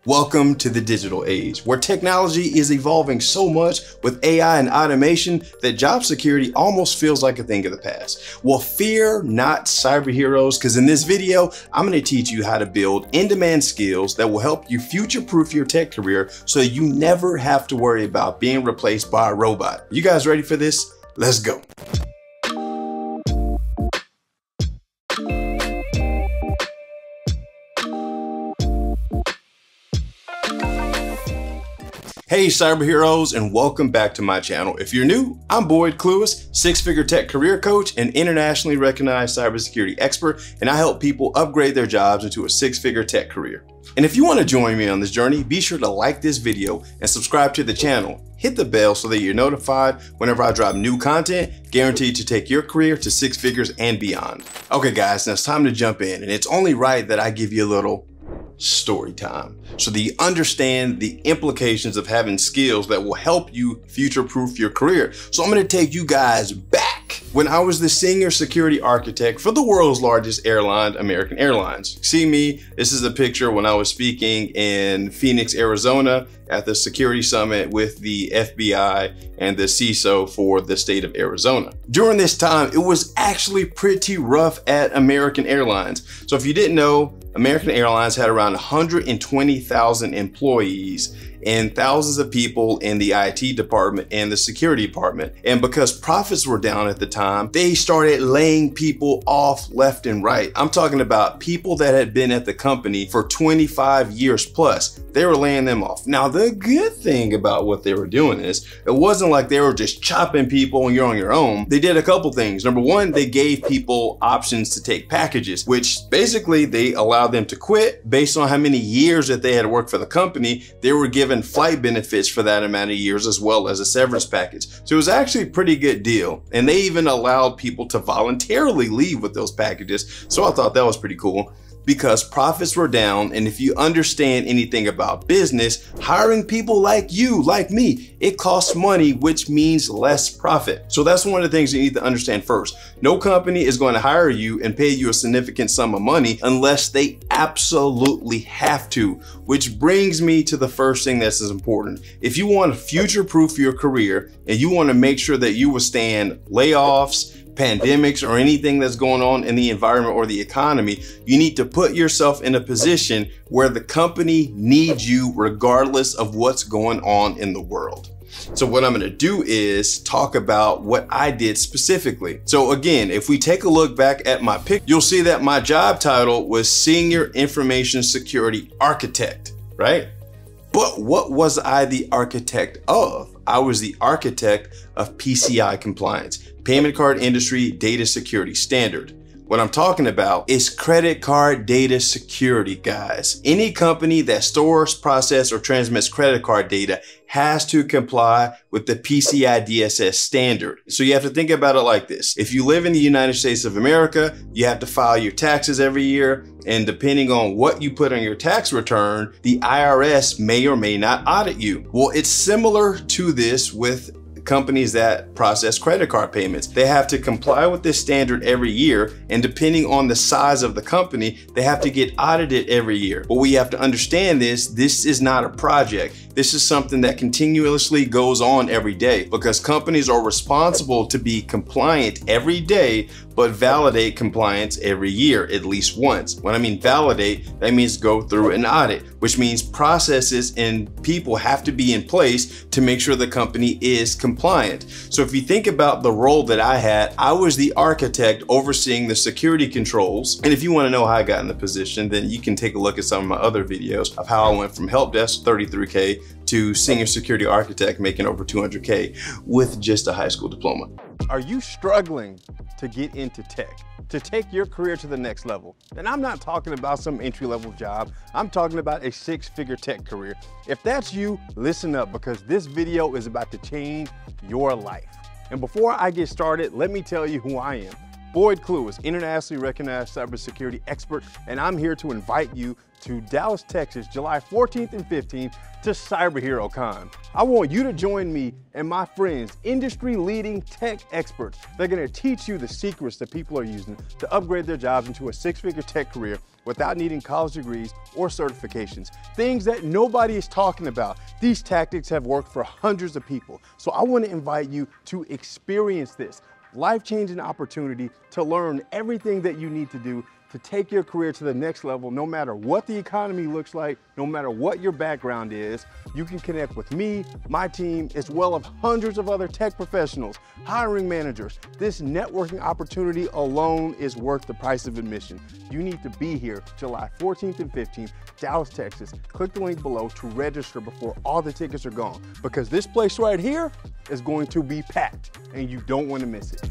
Welcome to the digital age, where technology is evolving so much with AI and automation that job security almost feels like a thing of the past. Well, fear not, cyber heroes, because in this video, I'm going to teach you how to build in-demand skills that will help you future-proof your tech career so you never have to worry about being replaced by a robot. You guys ready for this? Let's go. Hey cyber heroes, and welcome back to my channel. If you're new, I'm Boyd Cluis, six-figure tech career coach and internationally recognized cybersecurity expert, and I help people upgrade their jobs into a six-figure tech career. And if you want to join me on this journey, be sure to like this video and subscribe to the channel. Hit the bell so that you're notified whenever I drop new content, guaranteed to take your career to six figures and beyond. Okay guys, now it's time to jump in, and it's only right that I give you a little story time so that you understand the implications of having skills that will help you future-proof your career. So I'm going to take you guys back when I was the senior security architect for the world's largest airline, American Airlines. See me, this is a picture when I was speaking in Phoenix, Arizona at the security summit with the FBI and the CISO for the state of Arizona. During this time, it was actually pretty rough at American Airlines. So if you didn't know, American Airlines had around 120,000 employees and thousands of people in the IT department and the security department. And because profits were down at the time, they started laying people off left and right. I'm talking about people that had been at the company for 25 years plus. They were laying them off. Now, the good thing about what they were doing is it wasn't like they were just chopping people and you're on your own. They did a couple things. Number one, they gave people options to take packages, which basically they allowed them to quit based on how many years that they had worked for the company. They were given flight benefits for that amount of years as well as a severance package. So it was actually a pretty good deal. And they even allowed people to voluntarily leave with those packages. So I thought that was pretty cool, because profits were down. And if you understand anything about business, hiring people like you, like me, it costs money, which means less profit. So that's one of the things you need to understand first. No company is going to hire you and pay you a significant sum of money unless they absolutely have to, which brings me to the first thing that's important. If you want to future-proof your career and you want to make sure that you withstand layoffs, pandemics, or anything that's going on in the environment or the economy, you need to put yourself in a position where the company needs you regardless of what's going on in the world. So what I'm going to do is talk about what I did specifically. So again, if we take a look back at my pic, you'll see that my job title was Senior Information Security Architect, right? But what was I the architect of? I was the architect of PCI Compliance, Payment Card Industry Data Security Standard. What I'm talking about is credit card data security, guys. Any company that stores, processes, or transmits credit card data has to comply with the PCI DSS standard. So you have to think about it like this. If you live in the United States of America, you have to file your taxes every year. And depending on what you put on your tax return, the IRS may or may not audit you. Well, it's similar to this with companies that process credit card payments. They have to comply with this standard every year, and depending on the size of the company, they have to get audited every year. But we have to understand this is not a project. This is something that continuously goes on every day, because companies are responsible to be compliant every day, but validate compliance every year, at least once. When I mean validate, that means go through an audit, which means processes and people have to be in place to make sure the company is compliant. So if you think about the role that I had, I was the architect overseeing the security controls. And if you want to know how I got in the position, then you can take a look at some of my other videos of how I went from help desk 33K to senior security architect making over 200K with just a high school diploma. Are you struggling to get into tech, to take your career to the next level? And I'm not talking about some entry-level job. I'm talking about a six-figure tech career. If that's you, listen up, because this video is about to change your life. And before I get started, let me tell you who I am. Boyd Cluess, internationally recognized cybersecurity expert, and I'm here to invite you to Dallas, Texas, July 14th and 15th to Cyber Con. I want you to join me and my friends, industry-leading tech experts. They're gonna teach you the secrets that people are using to upgrade their jobs into a six-figure tech career without needing college degrees or certifications. Things that nobody is talking about. These tactics have worked for hundreds of people. So I want to invite you to experience this life-changing opportunity to learn everything that you need to do to take your career to the next level, no matter what the economy looks like, no matter what your background is. You can connect with me, my team, as well as hundreds of other tech professionals, hiring managers. This networking opportunity alone is worth the price of admission. You need to be here July 14th and 15th, Dallas, Texas. Click the link below to register before all the tickets are gone, because this place right here is going to be packed and you don't want to miss it.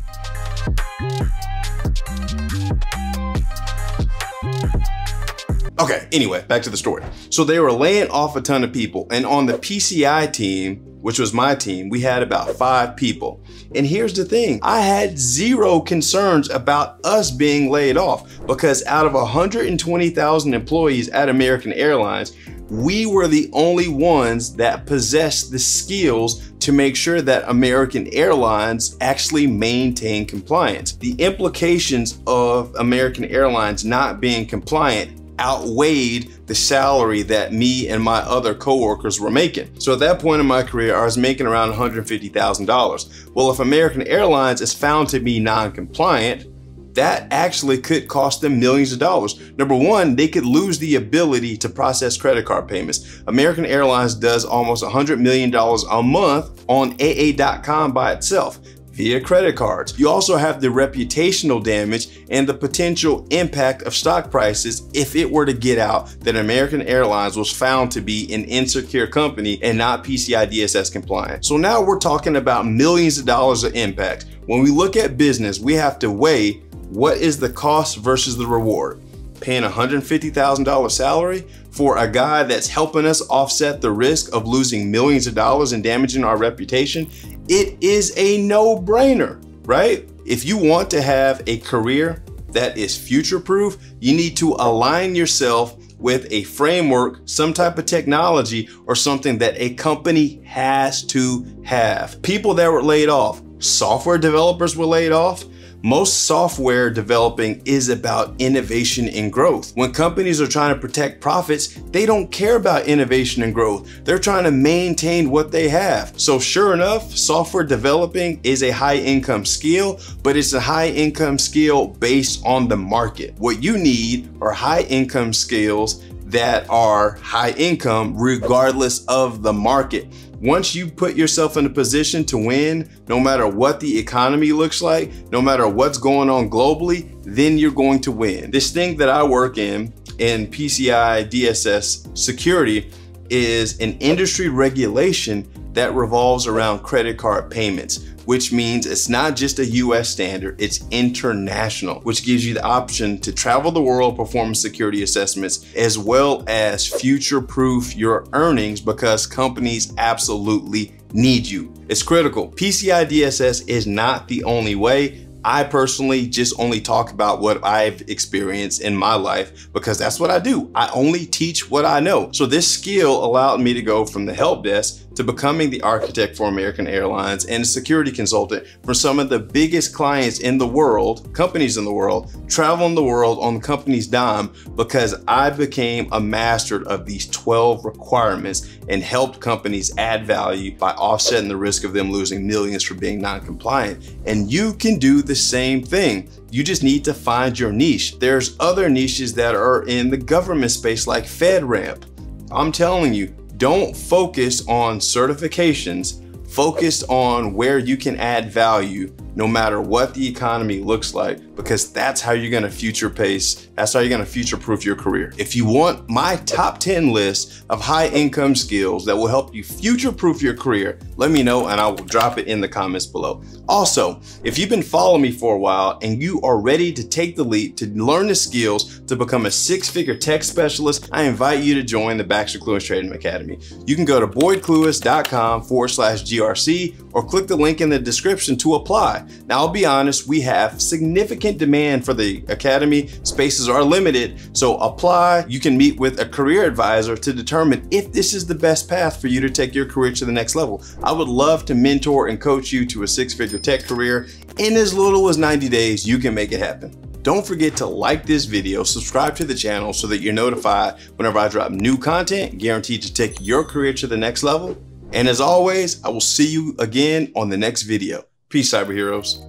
Okay, anyway, back to the story. So they were laying off a ton of people, and on the PCI team, which was my team, we had about 5 people. And here's the thing, I had zero concerns about us being laid off, because out of 120,000 employees at American Airlines, we were the only ones that possessed the skills to make sure that American Airlines actually maintained compliance. The implications of American Airlines not being compliant outweighed the salary that me and my other coworkers were making. So at that point in my career, I was making around $150,000. Well, if American Airlines is found to be non-compliant, that actually could cost them millions of dollars. Number one, they could lose the ability to process credit card payments. American Airlines does almost $100 million a month on AA.com by itself via credit cards. You also have the reputational damage and the potential impact of stock prices if it were to get out that American Airlines was found to be an insecure company and not PCI DSS compliant. So now we're talking about millions of dollars of impact. When we look at business, we have to weigh what is the cost versus the reward. Paying $150,000 salary for a guy that's helping us offset the risk of losing millions of dollars and damaging our reputation, it is a no-brainer, right? If you want to have a career that is future-proof, you need to align yourself with a framework, some type of technology, or something that a company has to have. People that were laid off, software developers were laid off. Most software developing is about innovation and growth. When companies are trying to protect profits, they don't care about innovation and growth. They're trying to maintain what they have. So sure enough, software developing is a high income skill, but it's a high income skill based on the market. What you need are high income skills that are high income regardless of the market. Once you put yourself in a position to win, no matter what the economy looks like, no matter what's going on globally, then you're going to win. This thing that I work in PCI DSS security, is an industry regulation that revolves around credit card payments, which means it's not just a US standard, it's international, which gives you the option to travel the world, perform security assessments, as well as future-proof your earnings, because companies absolutely need you. It's critical. PCI DSS is not the only way. I personally just only talk about what I've experienced in my life, because that's what I do. I only teach what I know. So this skill allowed me to go from the help desk to becoming the architect for American Airlines and a security consultant for some of the biggest clients in the world, companies in the world, traveling the world on the company's dime, because I became a master of these 12 requirements and helped companies add value by offsetting the risk of them losing millions for being non-compliant. And you can do the same thing. You just need to find your niche. There's other niches that are in the government space like FedRAMP. I'm telling you, don't focus on certifications, focus on where you can add value no matter what the economy looks like, because that's how you're gonna that's how you're gonna future-proof your career. If you want my top 10 list of high income skills that will help you future-proof your career, let me know and I will drop it in the comments below. Also, if you've been following me for a while and you are ready to take the leap to learn the skills to become a six-figure tech specialist, I invite you to join the Baxter Cluess Trading Academy. You can go to boydcluess.com/GRC or click the link in the description to apply. Now, I'll be honest, we have significant significant demand for the academy. Spaces are limited, so apply. You can meet with a career advisor to determine if this is the best path for you to take your career to the next level. I would love to mentor and coach you to a six-figure tech career. In as little as 90 days, you can make it happen. Don't forget to like this video, subscribe to the channel so that you're notified whenever I drop new content guaranteed to take your career to the next level. And as always, I will see you again on the next video. Peace, cyber heroes.